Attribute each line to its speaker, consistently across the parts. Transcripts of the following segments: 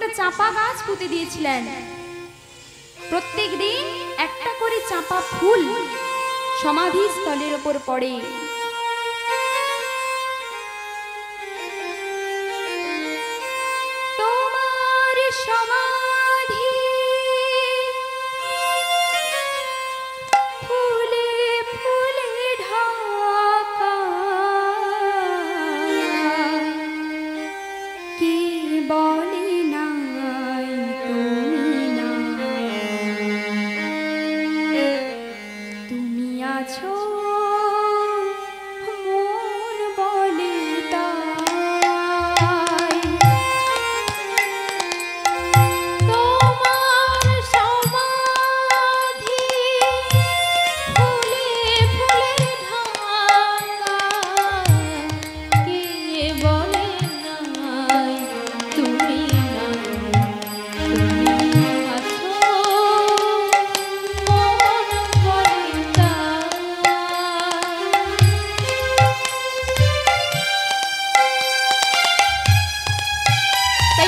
Speaker 1: একটা চাপা গাছ পুঁতে দিয়েছিলেন। প্রত্যেক দিন একটা করে চাপা ফুল সমাধি স্থলের উপর পড়ে। তোমার সমাধি ফুলে ফুলে ঢাকা, কে বলে নাই তুমি নাই, তুমি আছো মন বলে তাই। তোমার সমাধি ফুলে ফুলে ঢাকা, কে বলে নাই তুমি নাই, তুমি আছো মন বলে তাই।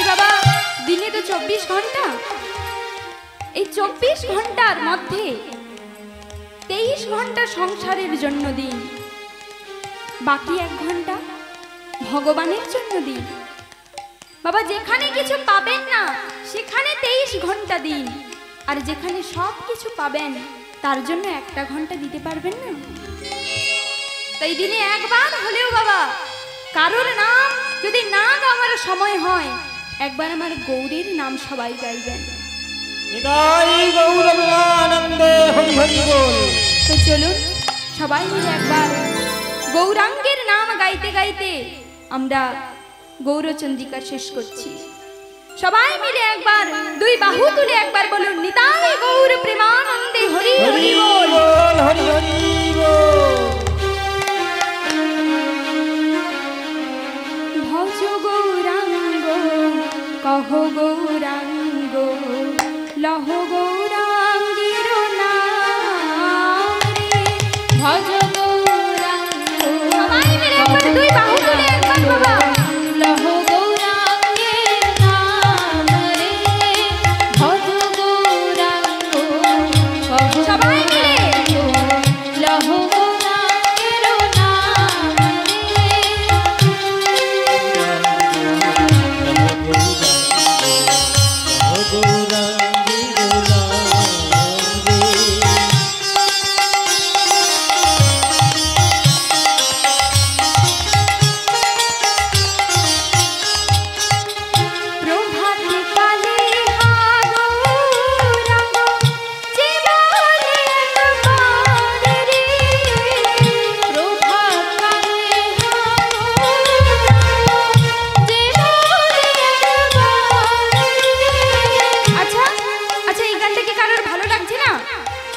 Speaker 1: বাবা, দিনে তো 24 ঘন্টা, এই 24 ঘন্টার মধ্যে 23 ঘন্টা সংসারের জন্য দিন, বাকি 1 ঘন্টা ভগবানের জন্য দিন। বাবা, যেখানে কিছু পাবেন না সেখানে 23 ঘন্টা দিন, আর যেখানে সব কিছু পাবেন তার জন্য 1টা ঘন্টা দিতে পারবেন না? তাই দিনে একবার হলেও বাবা কারোর নাম যদি না গাওয়ার সময় হয়, একবার আমার গৌরীর নাম সবাই গাইবেন। তো চলুন সবাই মিলে একবার গৌরাঙ্গের নাম গাইতে গাইতে আমরা গৌরচন্দ্রিকা শেষ করছি। সবাই মিলে একবার 2 বাহু তুলে একবার বলুন, নিতাই গৌর প্রেমানন্দে হরি হরি বল, হরি হরি বল। ভজ গৌরাঙ্গ কহ গৌরাঙ্গ, লহ গৌরাঙ্গের নাম রে, ভজ গৌরাঙ্গ। সবাই মিলে একবার 2 বাহু তুলে একবার বাবা, লহ গৌরাঙ্গের নাম রে, ভজ গৌরাঙ্গ কহ। সবাই মিলে লহ গৌরাঙ্গের নাম রে,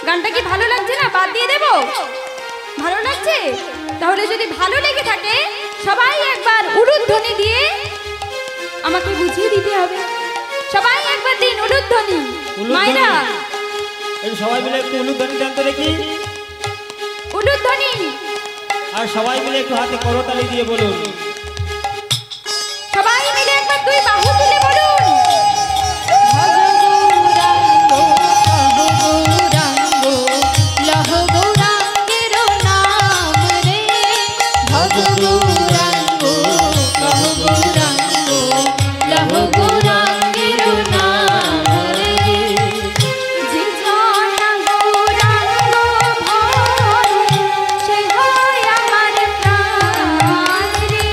Speaker 1: গানটা কি ভালো লাগছে না? বাদ দিয়ে দেব? ভালো লাগছে? তাহলে যদি ভালো লেগে থাকে সবাই একবার উলুধ্বনি দিয়ে আমাকে বুঝিয়ে দিতে হবে। সবাই একবার দিন উলুধ্বনি। মাইরা
Speaker 2: এই সবাই মিলে একটু উলুধ্বনি দেন তো দেখি।
Speaker 1: উলুধ্বনি।
Speaker 2: আর সবাই মিলে একটু হাতে করতালি দিয়ে বলুন।
Speaker 1: সবাই মিলে একবার 2 বাহু তুলে বলুন, লহ গৌরাঙ্গের নাম রে, ভজ গৌরাঙ্গ কহ গৌরাঙ্গ, লহ গৌরাঙ্গের নাম রে, যে জানা গৌরাঙ্গ ভজ সে হয় আমার প্রাণ রে,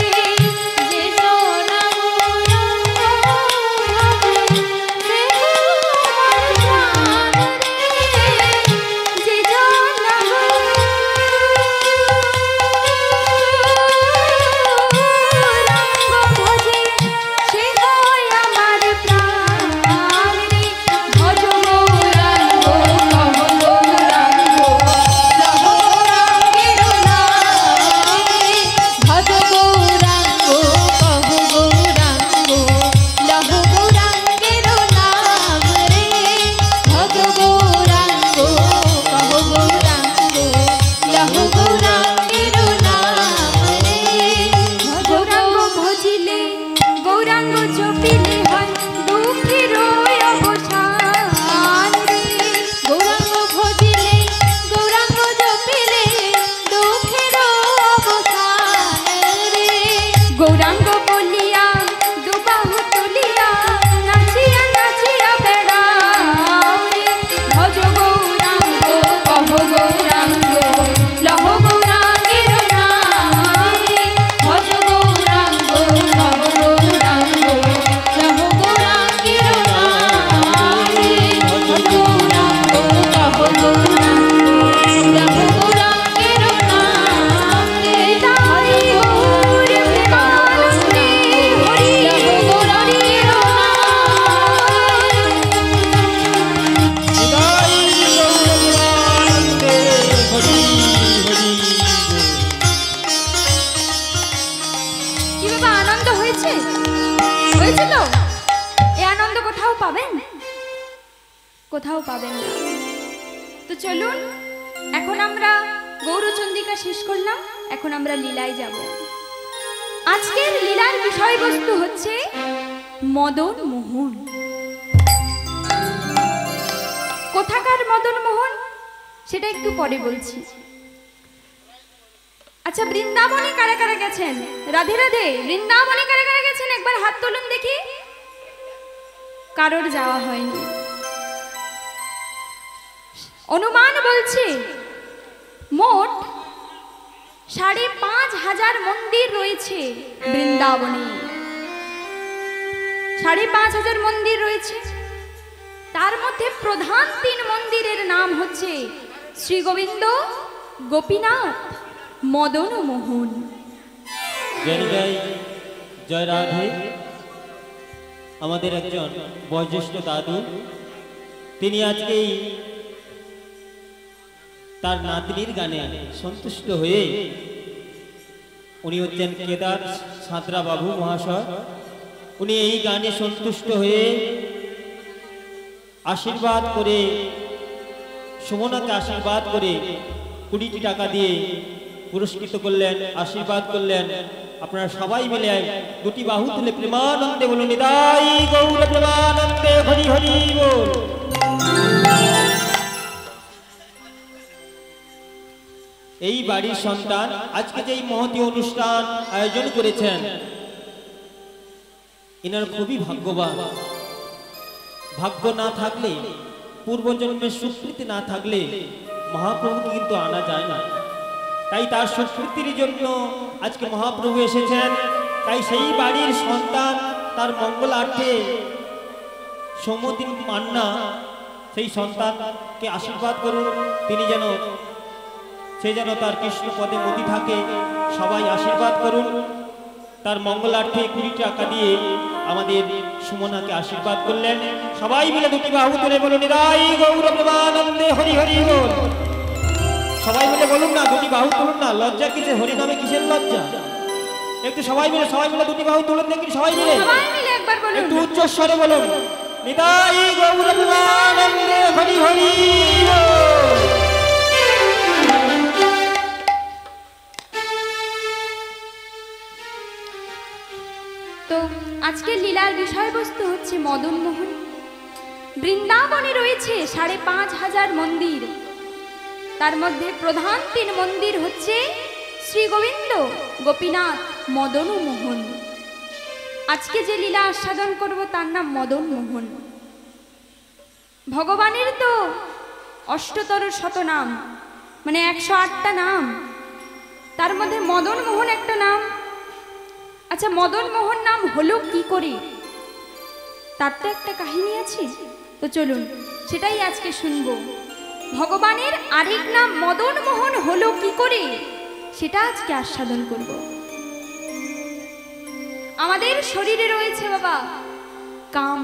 Speaker 1: কোথাও পাবেন না। তো চলুন, এখন আমরা গৌরচন্দ্রিকা শেষ করলাম, এখন আমরা লীলায় যাব। আজকের লীলার বিষয়বস্তু হচ্ছে মদন মোহন। কোথাকার মদন মোহন সেটা একটু পরে বলছি। আচ্ছা, বৃন্দাবনে কারা কারা গেছেন? রাধে রাধে। বৃন্দাবনে কারা কারা গেছেন একবার হাত তুলুন দেখি। কারোর যাওয়া হয়নি। অনুমান বলছে মোট ৫,৫০০ মন্দির রয়েছে বৃন্দাবনে। ৫,৫০০ মন্দির রয়েছে। তার মধ্যে প্রধান ৩ মন্দিরের নাম হচ্ছে শ্রী গোবিন্দ, গোপীনাথ, মদন মোহন।
Speaker 2: জয় জয় জয় রাধে। আমাদের একজন বয়োজ্যেষ্ঠ দাদু, তিনি আজকেই তার নাতনির গানে সন্তুষ্ট হয়ে, উনি হচ্ছেন কেদার সাঁতরা বাবু মহাশয়। উনি এই গানে সন্তুষ্ট হয়ে আশীর্বাদ করে, সুমনাকে আশীর্বাদ করে ২০টি টাকা দিয়ে পুরস্কৃত করলেন, আশীর্বাদ করলেন। আপনারা সবাই মিলে দুটি বাহু তুলে প্রেমানন্দে বলুন, নিতাই গৌর প্রেমানন্দে হরি হরি বল। এই বাড়ির সন্তান আজকে যে মহতী অনুষ্ঠান আয়োজন করেছেন, এনার খুবই ভাগ্যবান। ভাগ্য না থাকলে, পূর্বজন্মের সুকৃতি না থাকলে মহাপ্রভুকে কিন্তু আনা যায় না। তাই তার সুকৃতির জন্য আজকে মহাপ্রভু এসেছেন। তাই সেই বাড়ির সন্তান, তার মঙ্গলার্থে সৌমদিন মান্না সেই সন্তানকে আশীর্বাদ করুন, তিনি যেন তার কৃষ্ণ পদে মতি থাকে। সবাই আশীর্বাদ করুন। তার মঙ্গলার্থে ২০ টাকা দিয়ে আমাদের সুমনাকে আশীর্বাদ করলেন। সবাই মিলে দুটি বাহু তুলে বলুন, নিতাই গৌর প্রেমানন্দে হরি হরি বল। সবাই মিলে বলুন না, দুটি বাহু তুলুন না। লজ্জা কিসে? হরি নামে কিসের লজ্জা? একটু সবাই মিলে দুটি বাহু তুলুন দেখি। সবাই মিলে
Speaker 1: একবার বলুন,
Speaker 2: একটু উচ্চ স্বরে বলুন, নিতাই গৌর প্রেমানন্দে হরি হরি বল।
Speaker 1: তো আজকের লীলার বিষয়বস্তু হচ্ছে মদন মোহন। বৃন্দাবনে রয়েছে ৫,৫০০ মন্দির। তার মধ্যে প্রধান ৩ মন্দির হচ্ছে শ্রী গোবিন্দ, গোপীনাথ, মদন মোহন। আজকে যে লীলা আস্বাদন করব তার নাম মদন মোহন। ভগবানের তো অষ্টতর শত নাম, মানে ১০৮টা নাম। তার মধ্যে মদন মোহন একটা নাম। আচ্ছা, মদন মোহন নাম হলো কি করে? তার তো একটা কাহিনী আছে। তো চলুন সেটাই আজকে শুনবো। ভগবানের আরেক নাম মদন মোহন হলো কি করে, সেটা আজকে আস্বাদন করব। আমাদের শরীরে রয়েছে বাবা কাম।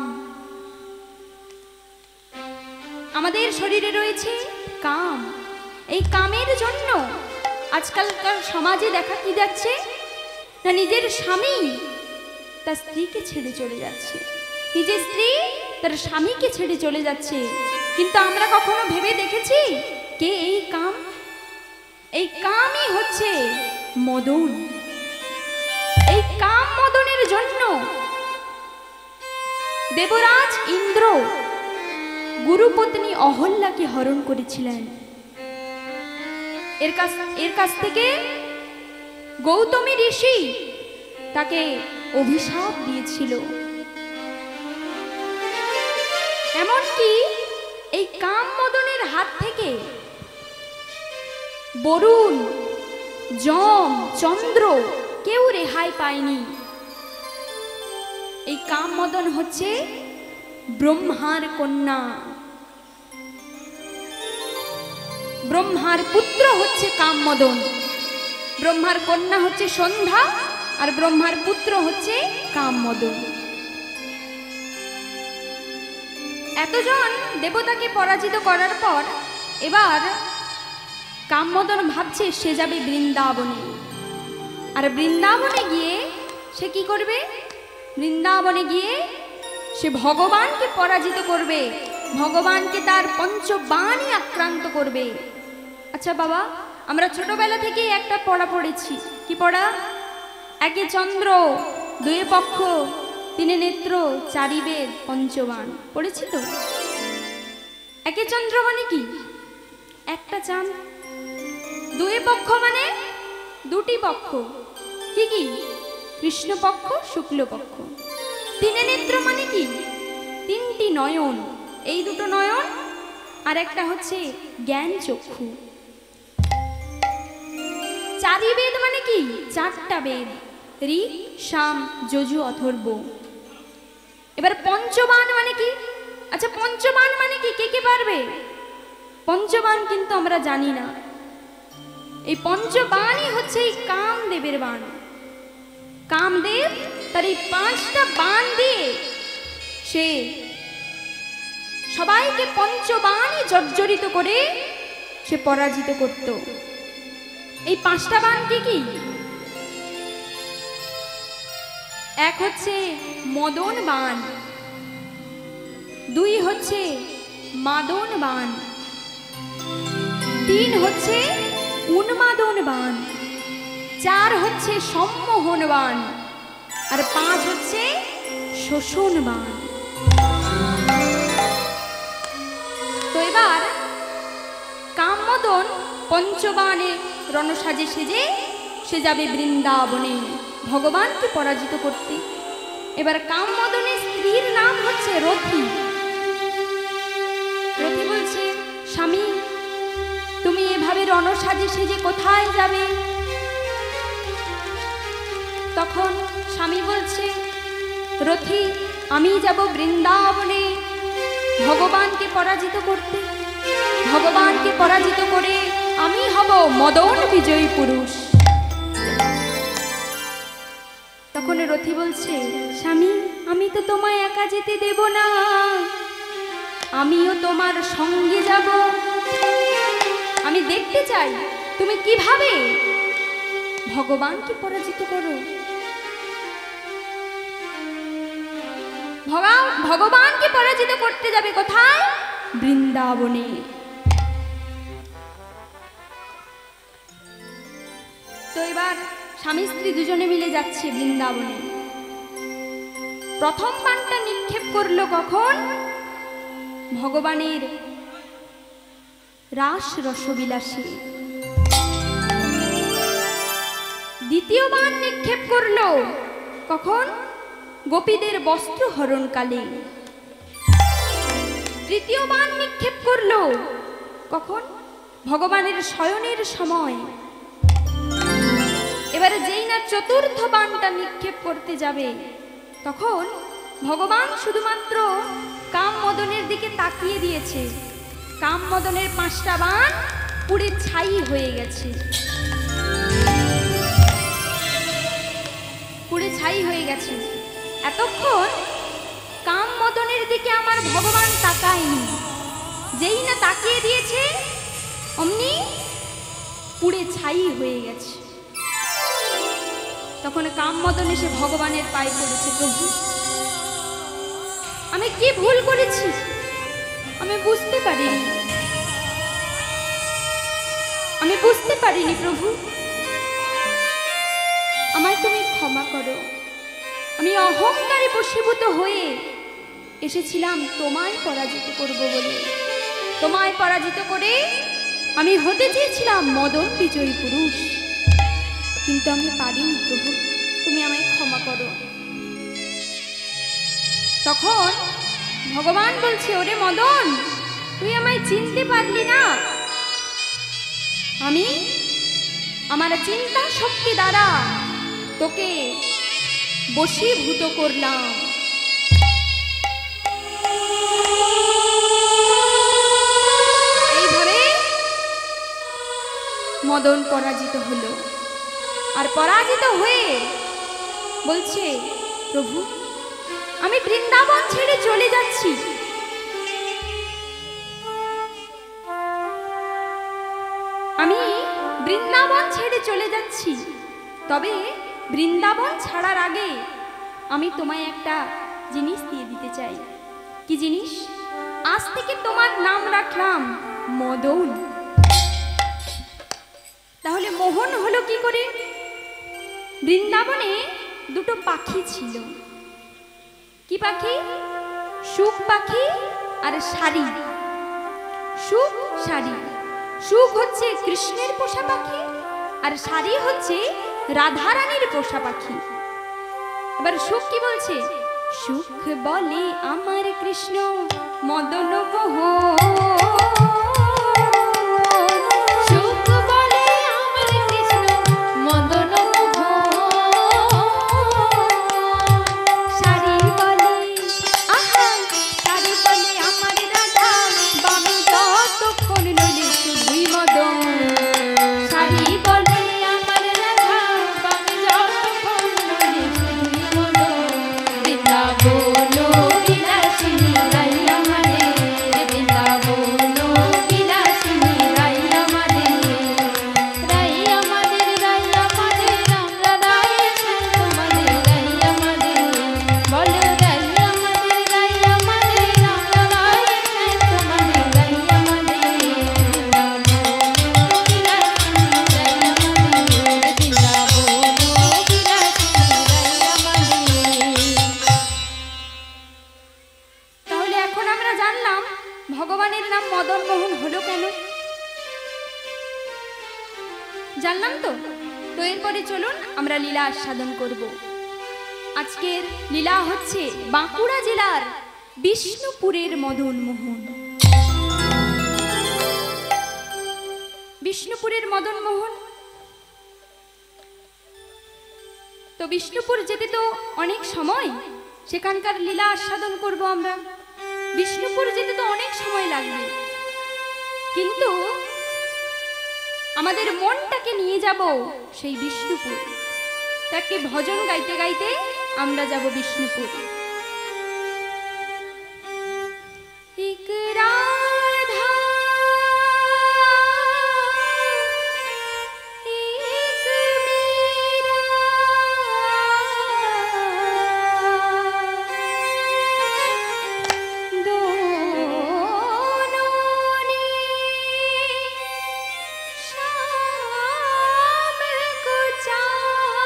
Speaker 1: আমাদের শরীরে রয়েছে কাম। এই কামের জন্য আজকালকার সমাজে দেখা কি যাচ্ছে না, নিজের স্বামী তার স্ত্রীকে ছেড়ে চলে যাচ্ছে, নিজের স্ত্রী তার স্বামীকে ছেড়ে চলে যাচ্ছে। কিন্তু আমরা কখনো ভেবে দেখেছি কে এই কাম? এই কামই হচ্ছে মদন। এই কাম মদনের জন্য দেবরাজ ইন্দ্র গুরুপত্নী অহল্যাকে হরণ করেছিলেন। এর কাছ থেকে গৌতমী ঋষি তাকে অভিশাপ দিয়েছিল। এমনকি এই কাম মদনের হাত থেকে বরুণ, যম, চন্দ্র কেউ রেহাই পায়নি। এই কাম মদন হচ্ছে ব্রহ্মার কন্যা। ব্রহ্মার পুত্র হচ্ছে কাম মদন। ব্রহ্মার কন্যা হচ্ছে সন্ধ্যা, আর ব্রহ্মার পুত্র হচ্ছে কাম মদন। এতজন দেবতাকে পরাজিত করার পর এবার কামমদন ভাবছে সে যাবে বৃন্দাবনে। আর বৃন্দাবনে গিয়ে সে কি করবে? বৃন্দাবনে গিয়ে সে ভগবানকে পরাজিত করবে। ভগবানকে তার পঞ্চবাণী আক্রান্ত করবে। আচ্ছা বাবা, আমরা ছোটবেলা থেকেই একটা পড়া পড়েছি। কি পড়া? একে চন্দ্র, দুয়ে পক্ষ, তিনে নেত্র, চারি বেদ, পঞ্চবাণ। পড়েছি তো? একে চন্দ্র মানে কি? একটা চাঁদ। দুয়ে পক্ষ মানে দুটি পক্ষ। কি কি? কৃষ্ণ পক্ষ, শুক্ল পক্ষ। তিনে নেত্র মানে কি? তিনটি নয়ন। এই দুটো নয়ন আর একটা হচ্ছে জ্ঞান চক্ষু। চারি বেদ মানে কি? চারটা বেদ, ঋক, সাম, যজু, অথর্ব। এবার পঞ্চবাণ মানে কি? আচ্ছা, পঞ্চবাণ মানে কি? কে কে পারবে? পঞ্চবাণ কিন্তু আমরা জানি না। এই পঞ্চবাণই হচ্ছে এই কামদেবের বাণ। কামদেব তার এই 5টা বাণ দিয়ে সে সবাইকে পঞ্চবাণই জর্জরিত করে সে পরাজিত করত। এই 5টা বাণ কি কি? এক হচ্ছে মদন বাণ, 2 হচ্ছে মাদন বাণ, 3 হচ্ছে উন্মাদন বাণ, 4 হচ্ছে সম্মোহন বাণ, আর 5 হচ্ছে শোষণ বাণ। তো এবার কামমদন পঞ্চবাণে রণসাজে সেজে সে যাবে বৃন্দাবনে ভগবানকে পরাজিত করতে। এবার কামমদনের স্ত্রীর নাম হচ্ছে রথি। রথি বলছে, স্বামী তুমি এভাবে রণসাজে সেজে কোথায় যাবে? তখন স্বামী বলছে, রথি আমি যাব বৃন্দাবনে ভগবানকে পরাজিত করতে। ভগবানকে পরাজিত করে আমি হব মদন বিজয়ী পুরুষ। তখন রথি বলছে, স্বামী আমি তো তোমায় একা যেতে দেব না, আমিও তোমার সঙ্গে যাব। আমি দেখতে চাই তুমি কিভাবে ভগবানকে পরাজিত করো। ভগবানকে পরাজিত করতে যাবে কোথায়? বৃন্দাবনে। তো এবার স্বামী স্ত্রী দুজনে মিলে যাচ্ছে বৃন্দাবনে। প্রথম বাণটা নিক্ষেপ করলো কখন? ভগবানের রাস রসবিলাসে। দ্বিতীয় বাণ নিক্ষেপ করলো কখন? গোপীদের বস্ত্র হরণকালে। তৃতীয় বাণ নিক্ষেপ করলো কখন? ভগবানের শয়নের সময়। এবারে যেই না চতুর্থ বাণটা নিক্ষেপ করতে যাবে তখন ভগবান শুধুমাত্র কামমদনের দিকে তাকিয়ে দিয়েছে। কামমদনের 5টা বাণ পুড়ে ছাই হয়ে গেছে, পুড়ে ছাই হয়ে গেছে। এতক্ষণ কামমদনের দিকে আমার ভগবান তাকায়নি, যেই না তাকিয়ে দিয়েছে অমনি পুড়ে ছাই হয়ে গেছে। তখন কামমদন এসে ভগবানের পায়ে পড়েছে, প্রভু আমি কি ভুল করেছি? আমি বুঝতে পারিনি, আমি বুঝতে পারিনি প্রভু, আমায় তুমি ক্ষমা করো। আমি অহংকারে বশীভূত হয়ে এসেছিলাম তোমায় পরাজিত করব বলে। তোমায় পরাজিত করে আমি হতে চেয়েছিলাম মদন বিজয়ী পুরুষ, কিন্তু আমি পারিনি প্রভু, তুমি আমায় ক্ষমা করো। তখন ভগবান বলছে, ওরে মদন তুই আমায় চিনতে পারলি না? আমি আমার চিন্তা শক্তি দ্বারা তোকে বশীভূত করলাম। এইভাবে মদন পরাজিত হলো। আর পরাজিত হয়ে বলছে, প্রভু আমি বৃন্দাবন ছেড়ে চলে যাচ্ছি। আমি বৃন্দাবন ছেড়ে চলে যাচ্ছি, তবে বৃন্দাবন ছাড়ার আগে আমি তোমায় একটা জিনিস দিয়ে দিতে চাই। কি জিনিস? আজ থেকে তোমার নাম রাখলাম মদন। তাহলে মোহন হলো কি করে? বৃন্দাবনে দুটো পাখি ছিল। কি পাখি? সুখ পাখি আর শাড়ি। সুখ শাড়ি। সুখ হচ্ছে কৃষ্ণের পোষা পাখি, আর শাড়ি হচ্ছে রাধারানীর পোষা পাখি। এবার সুখ কি বলছে? সুখ বলে আমার কৃষ্ণ মদন মোহন। সুখ বলে আমার কৃষ্ণ মদন মোহন। শাড়ি বলে আহা, শাড়ি বলে আমার রাধা, বামে যতক্ষণ নইলে শুধুই মদন। শাড়ি বলে আমার রাধা, বামে যতক্ষণ নইলে শুধুই মদন। বৃন্দাবন বিলাসিনী রাই আমারে, বৃন্দাবন বিলাসিনী রাই আমারে, রাই আমাদের, রাই আমাদের, আমরা রাই তোমাদের, রাই আমাদের, বলো রাই আমাদের, রাই আমাদের, আমরা রাই তোমাদের, রাই আমাদের। বৃন্দাবন বিলাসিনী রাই আমাদের, বৃন্দাবন বিলাসিনী রাই আমাদের। তাহলে এখন আমরা জানলাম ভগবানের নাম মদন মোহন হলো কেন। জানলাম তো। তো এরপরে চলুন আমরা লীলা আস্বাদন করব। আজকের লীলা হচ্ছে বাঁকুড়া জেলার বিষ্ণুপুরের মদন মোহন। বিষ্ণুপুরের মদন মোহন। তো বিষ্ণুপুর যেতে তো অনেক সময়, সেখানকার লীলা আস্বাদন করব আমরা। বিষ্ণুপুর যেতে তো অনেক সময় লাগবে, কিন্তু আমাদের মনটাকে নিয়ে যাব সেই বিষ্ণুপুর। তো একটি ভজন গাইতে গাইতে আমরা যাব বিষ্ণুপুর। এক রাধা এক মীরা, दोनों ने शाम को चाहा।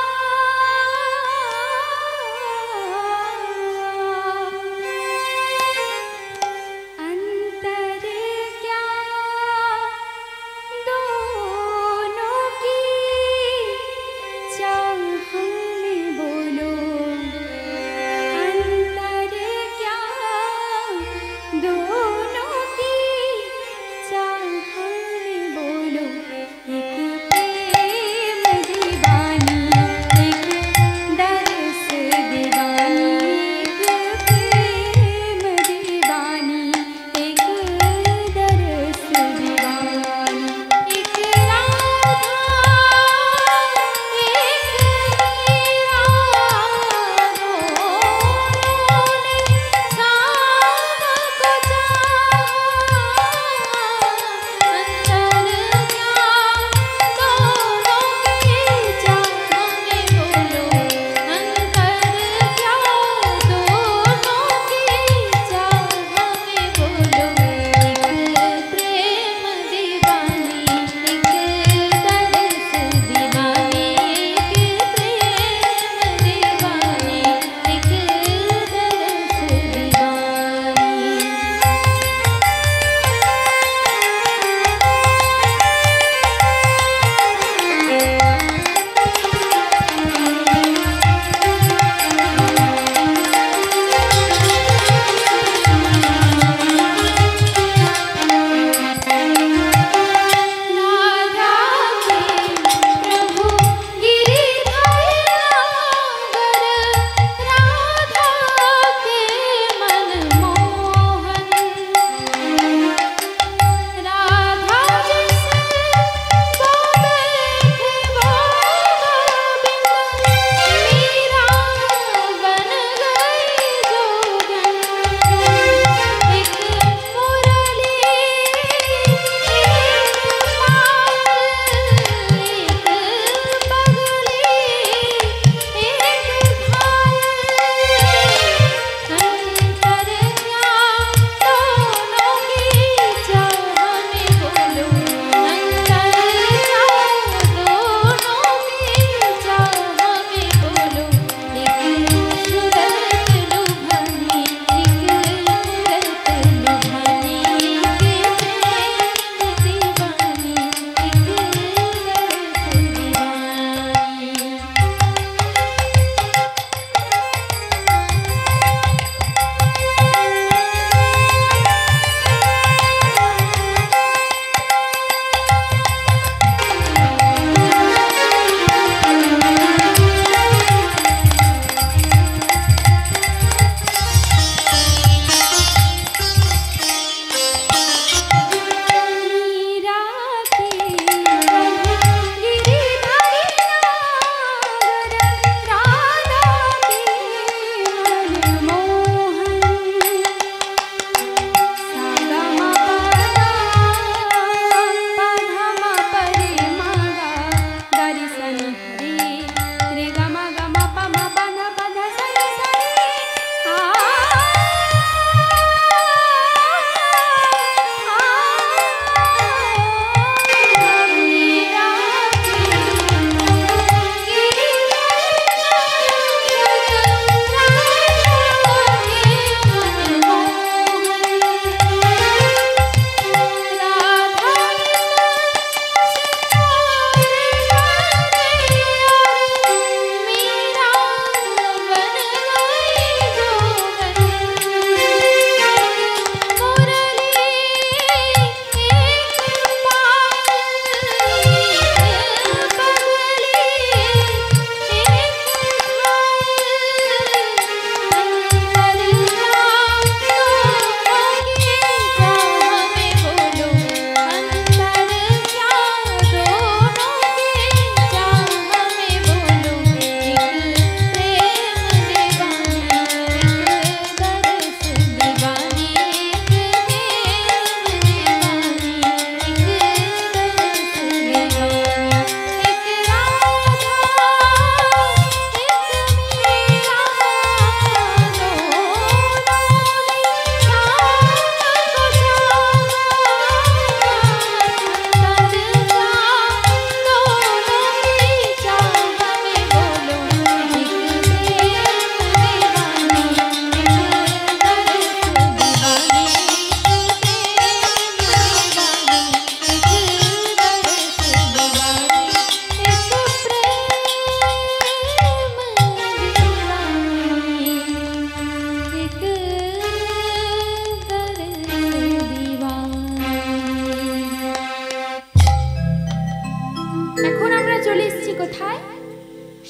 Speaker 1: কোথায়?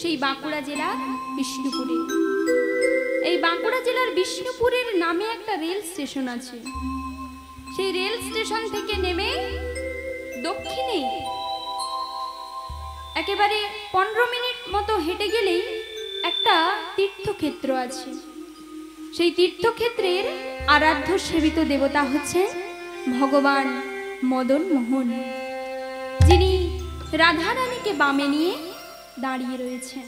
Speaker 1: সেই বাঁকুড়া জেলার বিষ্ণুপুরে। এই বাঁকুড়া জেলার বিষ্ণুপুরের নামে একটা রেল স্টেশন আছে। সেই রেল স্টেশন থেকে নেমে দক্ষিণে একেবারে 15 মিনিট মতো হেঁটে গেলেই একটা তীর্থক্ষেত্র আছে। সেই তীর্থক্ষেত্রের আরাধ্য সেবিত দেবতা হচ্ছে ভগবান মদন মোহন, যিনি রাধারানীকে বামে নিয়ে দাঁড়িয়ে রয়েছেন।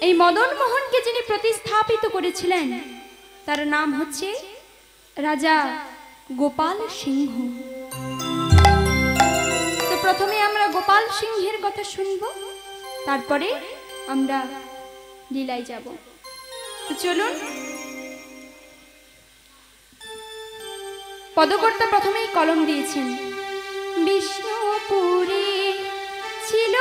Speaker 1: এই মদন মোহনকে যিনি প্রতিস্থাপিত করেছিলেন তার নাম হচ্ছে রাজা গোপাল সিংহ। তো প্রথমে আমরা গোপাল সিংহের কথা শুনব, তারপরে আমরা লীলায় যাব। তো চলুন, পদকর্তা প্রথমেই কলম দিয়েছেন, বিষ্ণুপুরে ছিল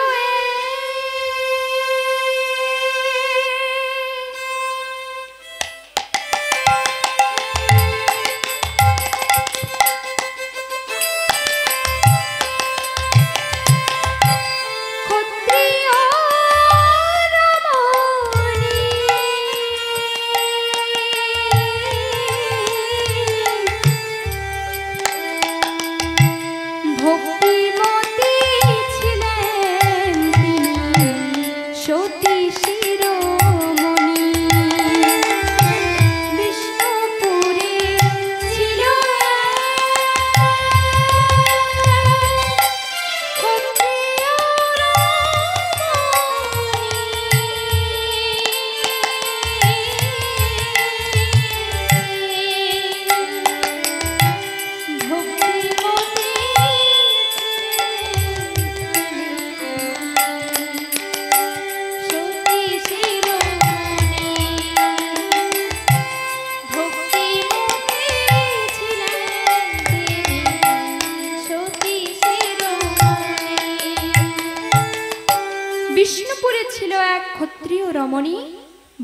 Speaker 1: বিষ্ণুপুরে ছিল এক ক্ষত্রিয় রমণী,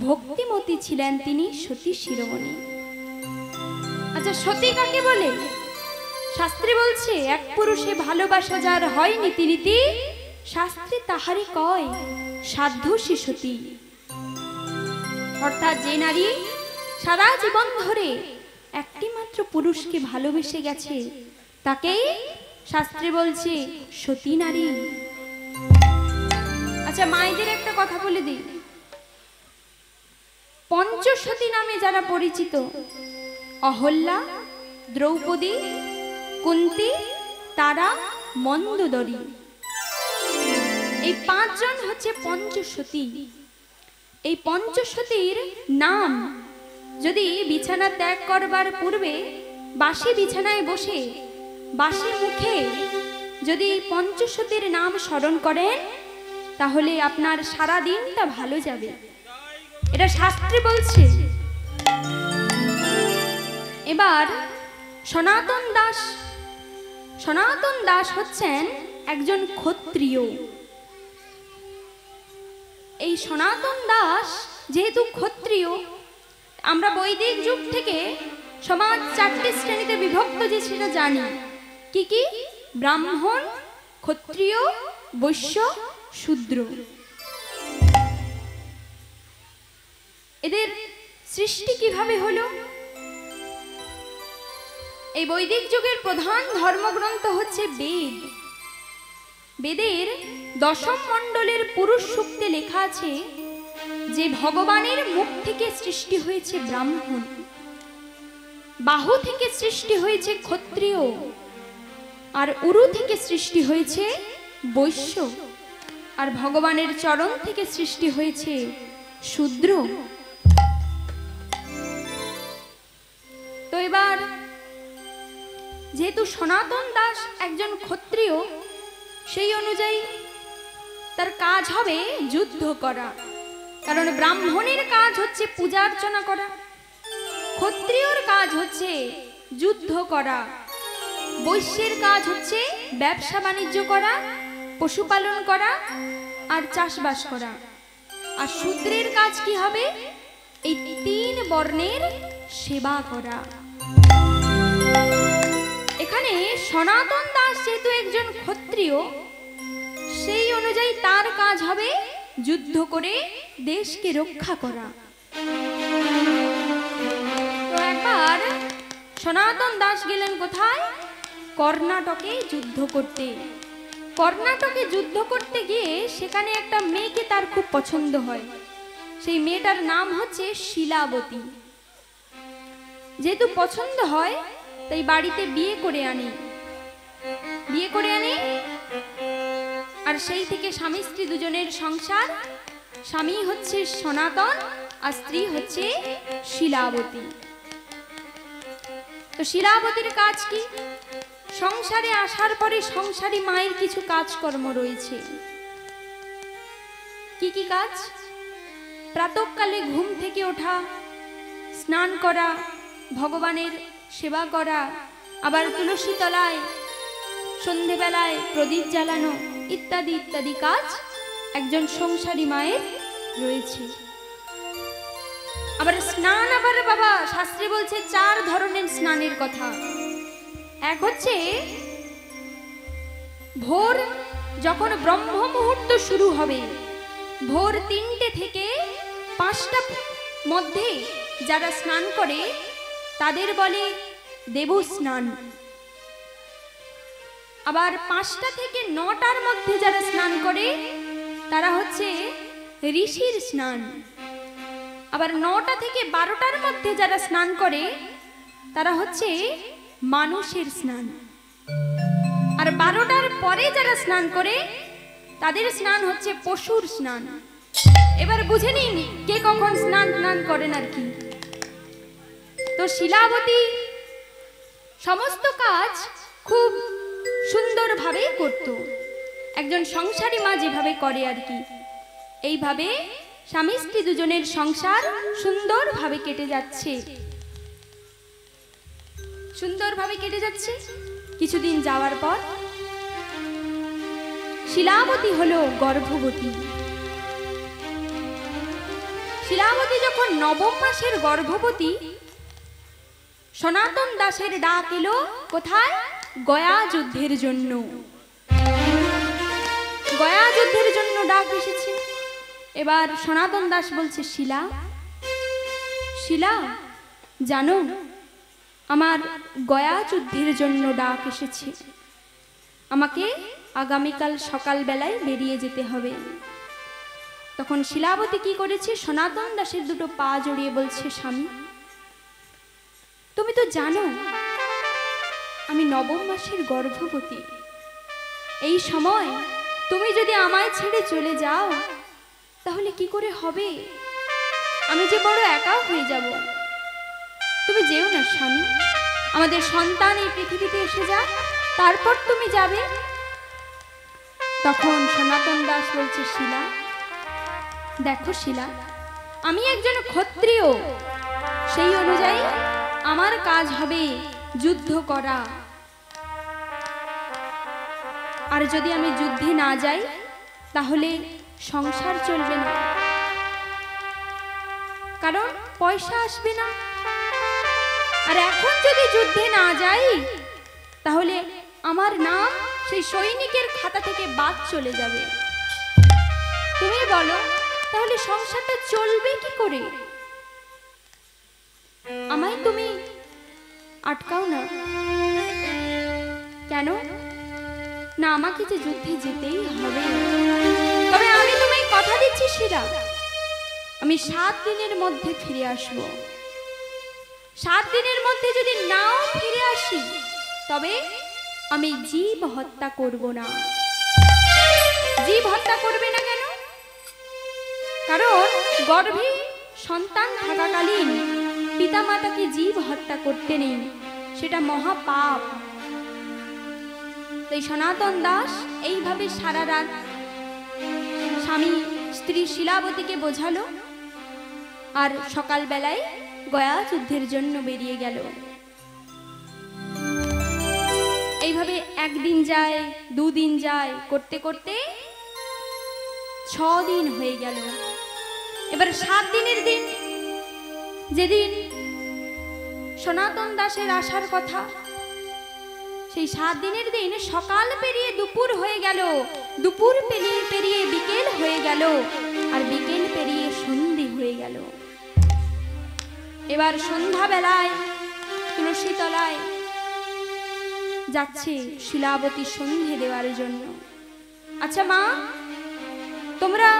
Speaker 1: ভক্তিমতী ছিলেন তিনি সতী শিরোমণি। আচ্ছা, সতী কাকে বলে? শাস্ত্রে বলছে, এক পুরুষে ভালোবাসা যার হয় নীতি নীতি, শাস্ত্রে তাহারি কয় সাধ্যসী সতী। অর্থাৎ যে নারী সারা জীবন ধরে একটি মাত্র পুরুষকে ভালোবেসে গেছে তাকেই শাস্ত্রে বলছে সতী নারী। আচ্ছা, মায়েদের একটা কথা বলে দিই, পঞ্চসতী নামে যারা পরিচিত, অহল্যা, দ্রৌপদী, কুন্তী, তারা, মন্দোদরী, এই 5 জন হচ্ছে পঞ্চসতী। এই পঞ্চসতীর নাম যদি বিছানা ত্যাগ করবার পূর্বে বাসি বিছানায় বসে বাসি মুখে যদি পঞ্চসতীর নাম স্মরণ করেন তাহলে আপনার সারা দিনটা ভালো যাবে, এটা শাস্ত্রে বলছে। এবার সনাতন দাস, সনাতন দাস হচ্ছেন একজন ক্ষত্রিয়। এই সনাতন দাস যেহেতু ক্ষত্রিয়, আমরা বৈদিক যুগ থেকে সমাজ 4টি শ্রেণীতে বিভক্ত যে সেটা জানি। কি কি? ব্রাহ্মণ, ক্ষত্রিয়, বৈশ্য, শূদ্র। এদের সৃষ্টি কিভাবে হলো? এই বৈদিক যুগের প্রধান ধর্মগ্রন্থ হচ্ছে বেদ। বেদের 10ম মণ্ডলের পুরুষ সূক্তে লেখা আছে যে ভগবানের মুখ থেকে সৃষ্টি হয়েছে ব্রাহ্মণ, বাহু থেকে সৃষ্টি হয়েছে ক্ষত্রিয়, আর উরু থেকে সৃষ্টি হয়েছে বৈশ্য, আর ভগবানের চরণ থেকে সৃষ্টি হয়েছে শূদ্র। তো এবার যেহেতু সনাতন দাস একজন ক্ষত্রিয়, সেই অনুযায়ী তার কাজ হবে যুদ্ধ করা, কারণ ব্রাহ্মণের কাজ হচ্ছে পূজা অর্চনা করা, ক্ষত্রিয়র কাজ হচ্ছে যুদ্ধ করা, বৈশ্যের কাজ হচ্ছে ব্যবসা বাণিজ্য করা, পশুপালন করা আর চাষবাস করা, আর শূদ্রের কাজ কি হবে? এই 3 বর্ণের সেবা করা। এখানে সনাতন দাস যেহেতু একজন ক্ষত্রিয়, সেই অনুযায়ী তার কাজ হবে যুদ্ধ করে দেশকে রক্ষা করা। তো একবার সনাতন দাস গেলেন কোথায়? কর্ণাটকে যুদ্ধ করতে। কর্ণাটকে যুদ্ধ করতে গিয়ে সেখানে একটা মেয়েকে তার খুব পছন্দ হয়। সেই মেয়েটার নাম হচ্ছে শিলাবতী। যেহেতু পছন্দ হয় তাই বাড়িতে বিয়ে করে আনে। আর সেই থেকে স্বামী স্ত্রী দুজনের সংসার। স্বামী হচ্ছে সনাতন আর স্ত্রী হচ্ছে শিলাবতী। তো শিলাবতীর কাজ কি? সংসারে আসার পরে সংসারী মায়ের কিছু কাজকর্ম রয়েছে। কি কি কাজ? প্রাতঃকালে ঘুম থেকে ওঠা, স্নান করা, ভগবানের সেবা করা, আবার তুলসী তলায় সন্ধেবেলায় প্রদীপ জ্বালানো ইত্যাদি ইত্যাদি কাজ একজন সংসারী মায়ের রয়েছে। আবার স্নান, আবার বাবা শাস্ত্রে বলছে 4 ধরনের স্নানের কথা। এক হচ্ছে ভোর, যখন ব্রহ্ম মুহূর্ত শুরু হবে, ভোর 3টে থেকে 5টা মধ্যে যারা স্নান করে তাদের বলে দেব স্নান। আবার 5টা থেকে 9টার মধ্যে যারা স্নান করে তারা হচ্ছে ঋষির স্নান। আবার 9টা থেকে 12টার মধ্যে যারা স্নান করে তারা হচ্ছে মানুষের স্নান। আর 12টার পরে যারা স্নান করে তাদের স্নান হচ্ছে পশুর স্নান। এবার বুঝে নিন কে কখন স্নান করেন আর কি। তো শিলাবতী সমস্ত কাজ খুব সুন্দরভাবে করত, একজন সংসারী মা যেভাবে করে আর কি। এইভাবে স্বামী স্ত্রী দুজনের সংসার সুন্দরভাবে কেটে যাচ্ছে। কিছুদিন যাওয়ার পর শিলাবতী হলো গর্ভবতী। শিলাবতী যখন 9ম মাসের গর্ভবতী, সনাতন দাসের ডাক এলো কোথায়? গয়া যুদ্ধের জন্য। গয়া যুদ্ধের জন্য ডাক এসেছে। এবার সনাতন দাস বলছে, শিলা জানো আমার গয়া যুদ্ধের জন্য ডাক এসেছে, আমাকে আগামীকাল সকালবেলায় বেরিয়ে যেতে হবে। তখন শিলাবতী কি করেছে? সনাতন দাসের 2টো পা জড়িয়ে বলছে, স্বামী তুমি তো জানো আমি 9ম মাসের গর্ভবতী। এই সময় তুমি যদি আমায় ছেড়ে চলে যাও তাহলে কি করে হবে? আমি যে বড় একা হয়ে যাব। তুমি যেও না স্বামী, আমাদের সন্তান এই পৃথিবীতে এসে যাক, তারপর তুমি যাবে। তখন সনাতন দাস বলছে, দেখো শিলা, আমি একজন ক্ষত্রিয়, সেই অনুযায়ী আমার কাজ হবে যুদ্ধ করা। আর যদি আমি যুদ্ধে না যাই তাহলে সংসার চলবে না, কারণ পয়সা আসবে না। আর এখন যদি যুদ্ধে না যাই তাহলে আমার নাম সেই সৈনিকের খাতা থেকে বাদ চলে যাবে। তুমি বলো তাহলে সংসারটা চলবে কি করে? আমায় তুমি আটকাও না। কেন না? আমাকে যে যুদ্ধে যেতেই হবে। তবে আমি তোমায় কথা দিচ্ছি শিলা, আমি 7 দিনের মধ্যে ফিরে আসব। 7 দিনের মধ্যে যদি নাও ফিরে আসি তবে আমি জীব হত্যা করব না। জীব হত্যা করবে না কেন? কারণ গর্ভে সন্তান থাকাকালীন পিতামাতাকে জীব হত্যা করতে নেই, সেটা মহাপাপ। তাই সনাতন দাস এইভাবে সারা রাত স্বামী স্ত্রী শিলাবতীকে বোঝালো, আর সকালবেলায় গয়া যুদ্ধের জন্য বেরিয়ে গেল। এইভাবে 1 দিন যায়, 2 দিন যায়, করতে করতে 6 দিন হয়ে গেল। এবার 7 দিনের দিন, যেদিন সনাতন দাসের আসার কথা, সেই 7 দিনের দিন সকাল পেরিয়ে দুপুর হয়ে গেল, দুপুর পেরিয়ে পেরিয়ে বিকেল হয়ে গেল, আর বিকেল পেরিয়ে সন্ধে হয়ে গেল। এবার সন্ধ্যাবেলায় তুলসী তলায় যাচ্ছে শিলাবতী সন্ধে দেওয়ার জন্য। আচ্ছা মা, তোমরা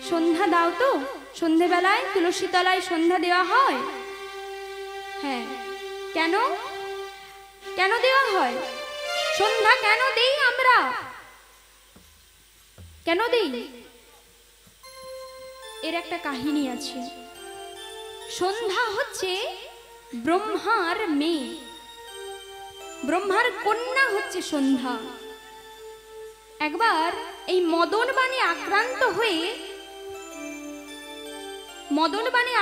Speaker 1: সন্ধ্যা দাও তো? সন্ধেবেলায় তুলসী তলায় সন্ধ্যা দেওয়া হয়? হ্যাঁ। কেন কেন দেওয়া হয়? সন্ধ্যা কেন দেই আমরা? কেন দেই? এর একটা কাহিনী আছে। সন্ধ্যা হচ্ছে ব্রহ্মার মেয়ে, ব্রহ্মার কন্যা হচ্ছে সন্ধ্যা। একবার এই মদনবাণী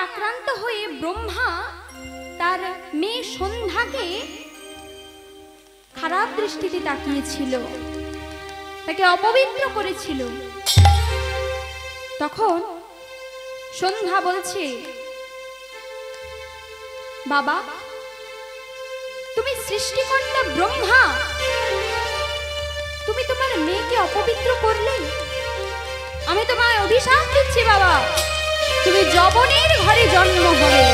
Speaker 1: আক্রান্ত হয়ে ব্রহ্মা তার মেয়ে সন্ধ্যাকে খারাপ দৃষ্টিতে তাকিয়েছিল, তাকে অপবিত্র করেছিল। তখন সন্ধ্যা বলছে, বাবা তুমি সৃষ্টিকর্তা ব্রহ্মা, তুমি তোমার মেয়েকে অপবিত্র করলে, আমি তোমায় অভিশাপ দিচ্ছি বাবা, তুমি যবনের ঘরে জন্ম হবে,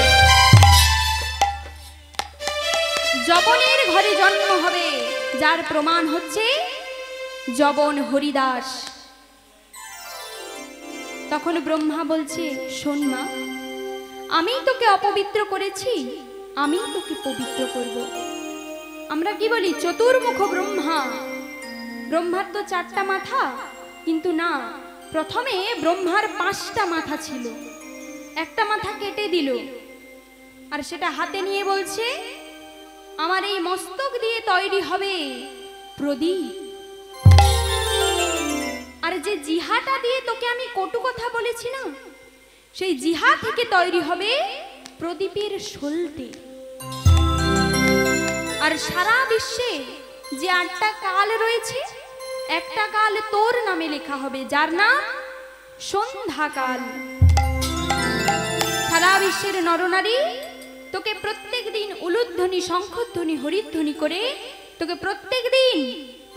Speaker 1: যবনের ঘরে জন্ম হবে, যার প্রমাণ হচ্ছে যবন হরিদাস। তখন ব্রহ্মা বলছে, শোন মা, আমি তোকে অপবিত্র করেছি, আমি তোকে পবিত্র করব। আমরা কি বলি চতুর্মুখ ব্রহ্মা, ব্রহ্মার তো 4টা মাথা, কিন্তু না, প্রথমে ব্রহ্মার 5টা মাথা ছিল, একটা মাথা কেটে দিল, আর সেটা হাতে নিয়ে বলছে, আমার এই মস্তক দিয়ে তৈরি হবে প্রদীপ, আর যে জিহাটা দিয়ে তোকে আমি কটু কথা বলেছি না, সেই জিহা থেকে তৈরি হবে প্রদীপের সলতে। আর সারা বিশ্বে যে 8টা কাল রয়েছে, একটা কাল তোর নামে লেখা হবে, যার নাম সন্ধ্যাকাল। সারা বিশ্বের নরনারী তোকে প্রত্যেক দিন উলুধ্বনি, শঙ্খধ্বনি, হরিধ্বনি করে তোকে প্রত্যেক দিন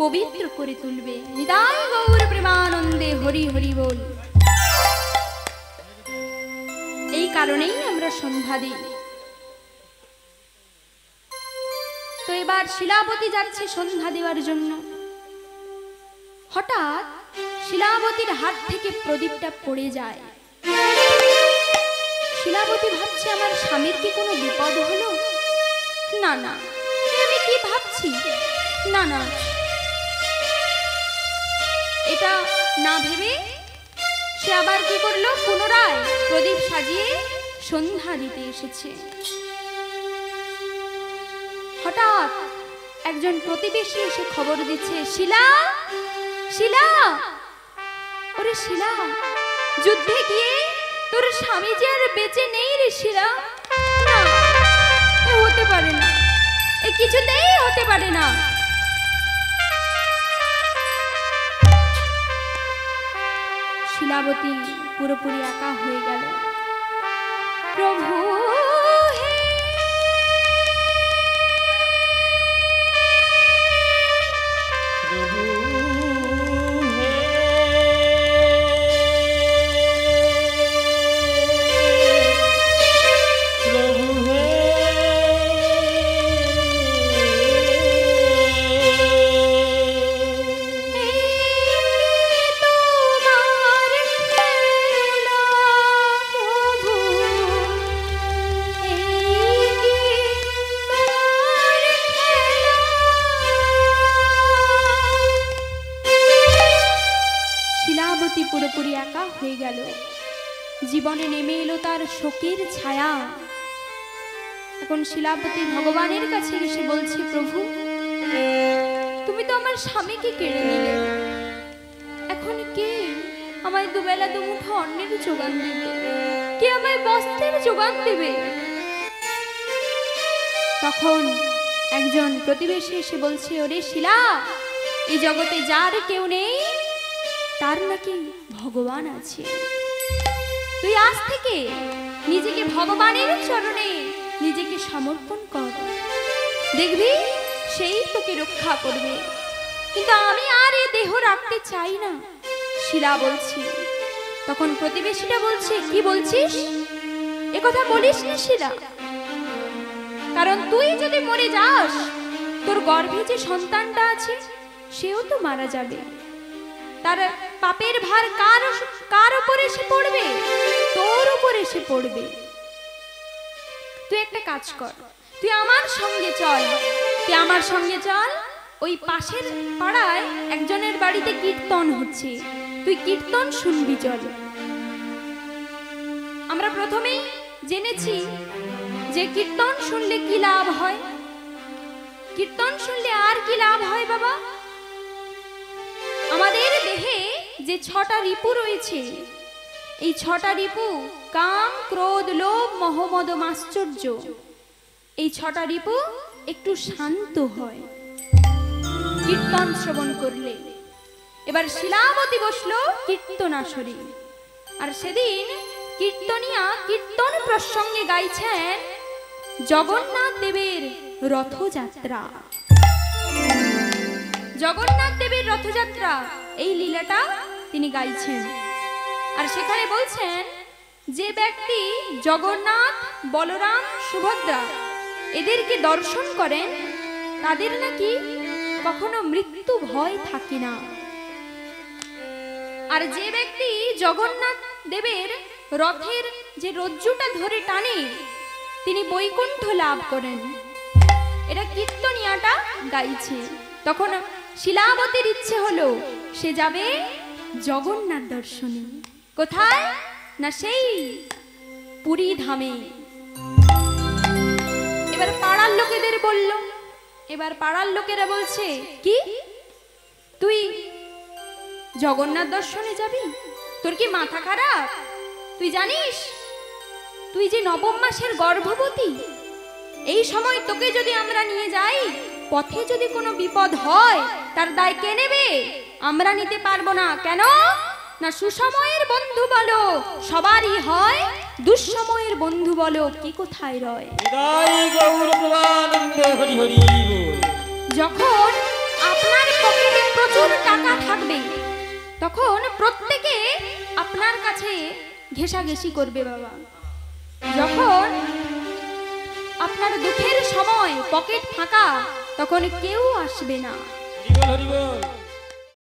Speaker 1: পবিত্র করে তুলবে। নিতাই গৌর প্রেমানন্দে হরি হরি বল। এই কারণেই আমরা সন্ধ্যা দিই। তো এবার শিলাবতী যাচ্ছে সন্ধ্যা দেওয়ার জন্য। হঠাৎ শিলাবতীর হাত থেকে প্রদীপটা পড়ে যায়। শিলাবতী ভাবছে, আমার স্বামীর কি কোনো বিপদ হলো? না না, আমি কি ভাবছি, না না, এটা না ভেবে সে আবার কি করলো, পুনরায় প্রদীপ সাজিয়ে সন্ধ্যা দিতে এসেছে। হঠাৎ একজন প্রতিবেশী এসে খবর দিচ্ছে, শিলা, শিলা, ওরে শিলা, যুদ্ধে গিয়ে তোর স্বামী যে আর বেঁচে নেই রে শিলা। না, হতে পারে না, এ কিছুতেই হতে পারে না। শিলাবতী পুরোপুরি একা হয়ে গেল। প্রভু পুরোপুরি একা হয়ে গেল। জীবনে নেমে এলো তার শোকের ছায়া। এখন শিলাবতী ভগবানের কাছে এসে বলছে, প্রভু তুমি তো আমার স্বামীকে কেড়ে নিলে, এখন কে আমায় দুবেলা দুমুঠো অন্নের যোগান দেবে, কে আমায় বস্ত্রের যোগান দেবে? তখন একজন প্রতিবেশী এসে বলছে, ওরে শিলা, এই জগতে যার কেউ নেই তার নাকি ভগবান আছে। তুই আজ থেকে নিজেকে ভগবানের চরণে নিজেকে সমর্পণ কর, দেখবি সেই তোকে রক্ষা করবে। কিন্তু আমি আর এ দেহ রাখতে চাই না, শিলা বলছি। তখন প্রতিবেশীটা বলছে, কি বলছিস? এ কথা বলিস না শিলা, কারণ তুই যদি মরে যাস, তোর গর্ভে যে সন্তানটা আছে সেও তো মারা যাবে। তার পাপের ভার কার উপরে এসে পড়বে? তোর উপরে এসে পড়বে। তুই একটা কাজ কর, তুই আমার সঙ্গে চল, তুই আমার সঙ্গে চল। ওই পাশের পাড়ায় একজনের বাড়িতে কীর্তন হচ্ছে, তুই কীর্তন শুনবি চল। আমরা প্রথমেই জেনেছি যে কীর্তন শুনলে কি লাভ হয়। কীর্তন শুনলে আর কি লাভ হয় বাবা? আমাদের দেহে যে 6টা রিপু রয়েছে, এই 6টা রিপু কাম, ক্রোধ, লোভ, মোহ, মদ, মাশ্চর্য, এই 6টা রিপু একটু শান্ত হয় কীর্তন শ্রবণ করলে। এবার শিলাবতী বসলো কীর্তনাশরী, আর সেদিন কীর্তনিয়া কীর্তন প্রসঙ্গে গাইছেন জগন্নাথ দেবের রথযাত্রা। জগন্নাথ দেবের রথযাত্রা এই লীলাটা তিনি গাইছেন। আর সেখানে বলছেন যে ব্যক্তি জগন্নাথ, বলরাম, সুভদ্রা এদেরকে দর্শন করেন তাদের নাকি কখনো মৃত্যু ভয় থাকে না। আর যে ব্যক্তি জগন্নাথ দেবের রথের যে রজ্জুটা ধরে টানে তিনি বৈকুণ্ঠ লাভ করেন। এটা কীর্তনিয়াটা গাইছে। তখন শিলাবতীর ইচ্ছে হলো সে যাবে জগন্নাথ দর্শনে। কোথায়? না সেই পুরী ধামে। এবার পাড়ার লোকেদের বলল, এবার পাড়ার লোকেরা বলছে, কি তুই জগন্নাথ দর্শনে যাবি? তোর কি মাথা খারাপ? তুই জানিস তুই যে নবম মাসের গর্ভবতী, এই সময় তোকে যদি আমরা নিয়ে যাই, পথে যদি কোনো বিপদ হয় তার দায় কে নেবে? আমরা নিতে পারবো না। কেন? না সুসময়ের বন্ধু বলো সবারই হয়, দুঃসময়ের বন্ধু বলো কি কোথায় রয়। যখন আপনার পকেটে প্রচুর টাকা থাকবে তখন প্রত্যেকে আপনার কাছে ঘেঁষাঘেঁষি করবে বাবা। যখন আপনার দুঃখের সময় পকেট ফাঁকা তখন কেউ আসবে না।